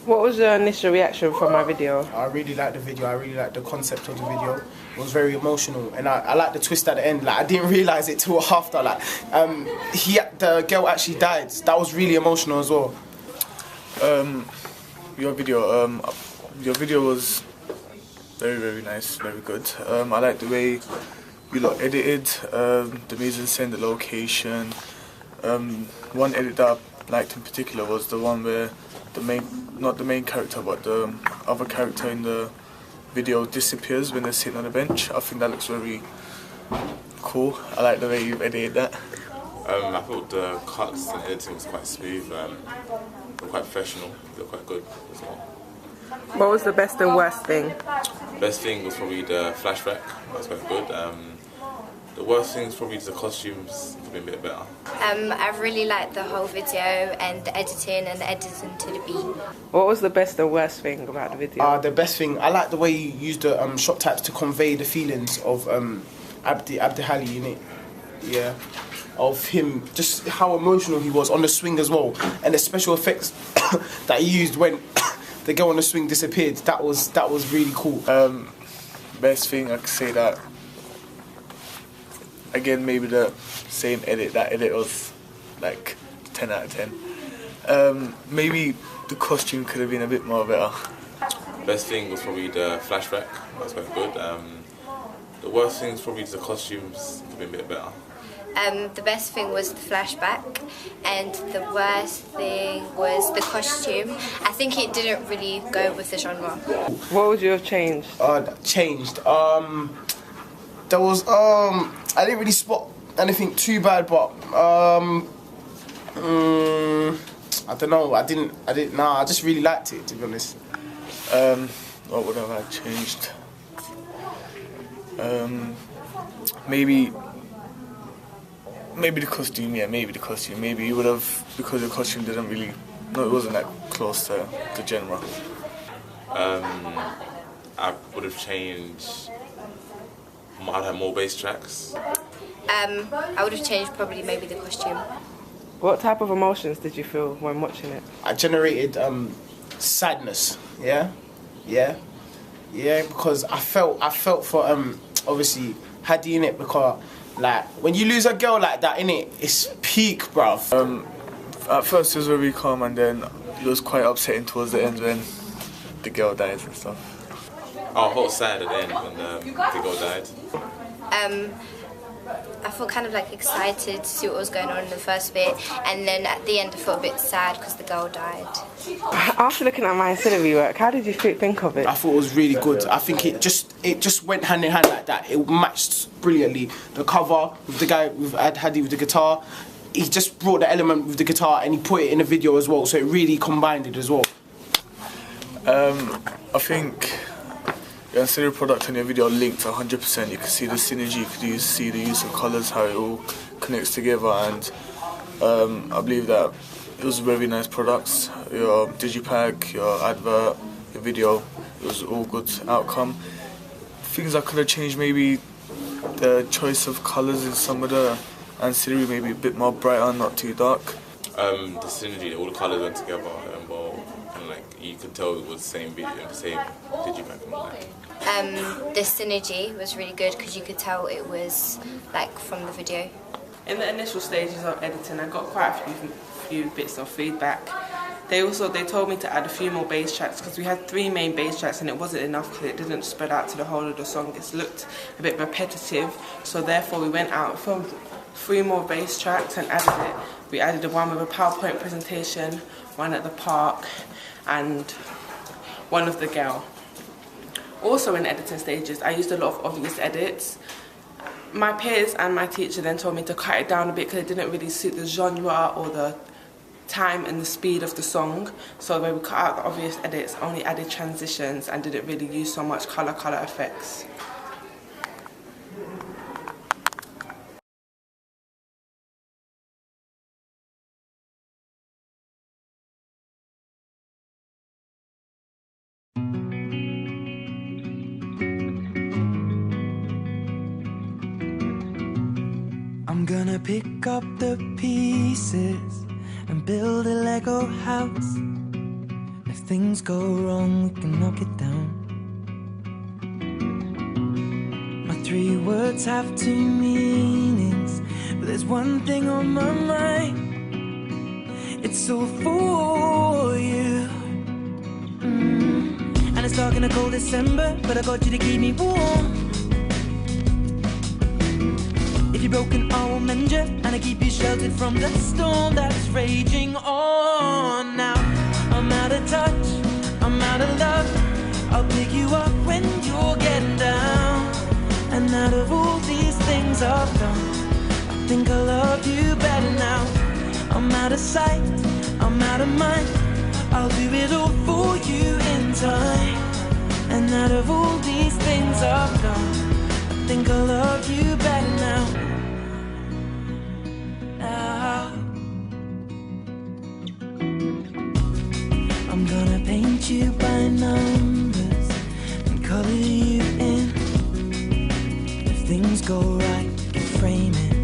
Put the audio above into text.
What was your initial reaction from my video? I really liked the video. I really liked the concept of the video. It was very emotional, and I liked the twist at the end. Like, I didn't realise it till after. Like, the girl actually died. That was really emotional as well. Your video was very nice, very good. I like the way you lot edited the mise-en-scène, the location. One edit that I liked in particular was the one where not the main character, but the other character in the video disappears when they're sitting on a bench. I think that looks very cool. I like the way you edited that. I thought the cuts and editing was quite smooth. They're quite professional. They're quite good as well. What was the best and worst thing? Best thing was probably the flashback. That was quite good. The worst thing is probably the costumes. Could be a bit better. I really liked the whole video and the editing to the beat. What was the best and worst thing about the video? The best thing, I like the way you used the shot types to convey the feelings of Abdihali in it. Yeah, of him, just how emotional he was on the swing as well, and the special effects that he used when the girl on the swing disappeared. That was really cool. Best thing, I could say that. Again, maybe the same edit. That edit was like 10 out of 10. Maybe the costume could have been a bit more better. Best thing was probably the flashback. That was quite good. The worst thing is probably the costumes. Could be a bit better. The best thing was the flashback, and the worst thing was the costume. I think it didn't really go with the genre. What would you have changed? There was I didn't really spot anything too bad, but I don't know. I didn't. Nah, I just really liked it, to be honest. What would I have changed? Maybe the costume. Yeah, maybe the costume. Maybe you would have, because the costume didn't really. No, it wasn't that close to the genre. I would have changed. I'd have more bass tracks. I would have changed probably maybe the costume. What type of emotions did you feel when watching it? I generated sadness. Yeah, because I felt for obviously Hadi in it, because like when you lose a girl like that in it, it's peak, bruv. At first it was very calm, and then it was quite upsetting towards the end when the girl dies and stuff. I felt sad at the end when the girl died. I felt kind of like excited to see what was going on in the first bit, and then at the end I felt a bit sad because the girl died. After looking at my ancillary work, how did you think of it? I thought it was really good. I think it just went hand in hand like that. It matched brilliantly. The cover with the guy with Hadi with the guitar, he just brought the element with the guitar and he put it in the video as well, so it really combined it as well. I think your ancillary product and your video are linked 100%. You can see the synergy, you can see the use of colours, how it all connects together, and I believe that it was very nice products. Your digipack, your advert, your video, it was all good outcome. Things I could have changed, maybe the choice of colours in some of the ancillary, maybe a bit more brighter, not too dark. The synergy, all the colours went together, well, and like you could tell it was the same video, the same digipack and all that. The synergy was really good because you could tell it was like from the video. In the initial stages of editing, I got quite a few bits of feedback. They told me to add a few more bass tracks because we had 3 main bass tracks and it wasn't enough because it didn't spread out to the whole of the song. It looked a bit repetitive, so therefore we went out, filmed 3 more bass tracks and added it. We added the one with a PowerPoint presentation, one at the park, and one of the girl. Also in editing stages, I used a lot of obvious edits. My peers and my teacher then told me to cut it down a bit because it didn't really suit the genre or the time and the speed of the song. So when we cut out the obvious edits, only added transitions and didn't really use so much colour effects. I'm gonna pick up the pieces and build a Lego house. If things go wrong, we can knock it down. My 3 words have 2 meanings, but there's one thing on my mind. It's all for you. And it's dark in a cold December, but I got you to keep me warm. If you're broken, I will mend you, and I keep you sheltered from the storm that's raging on. Now I'm out of touch, I'm out of love. I'll pick you up when you're getting down. And out of all these things I've done, I think I love you better now. I'm out of sight, I'm out of mind. I'll do it all for you in time. And out of all these things I've done, I think I love you better now. I'm gonna paint you by numbers and color you in. If things go right, we can frame it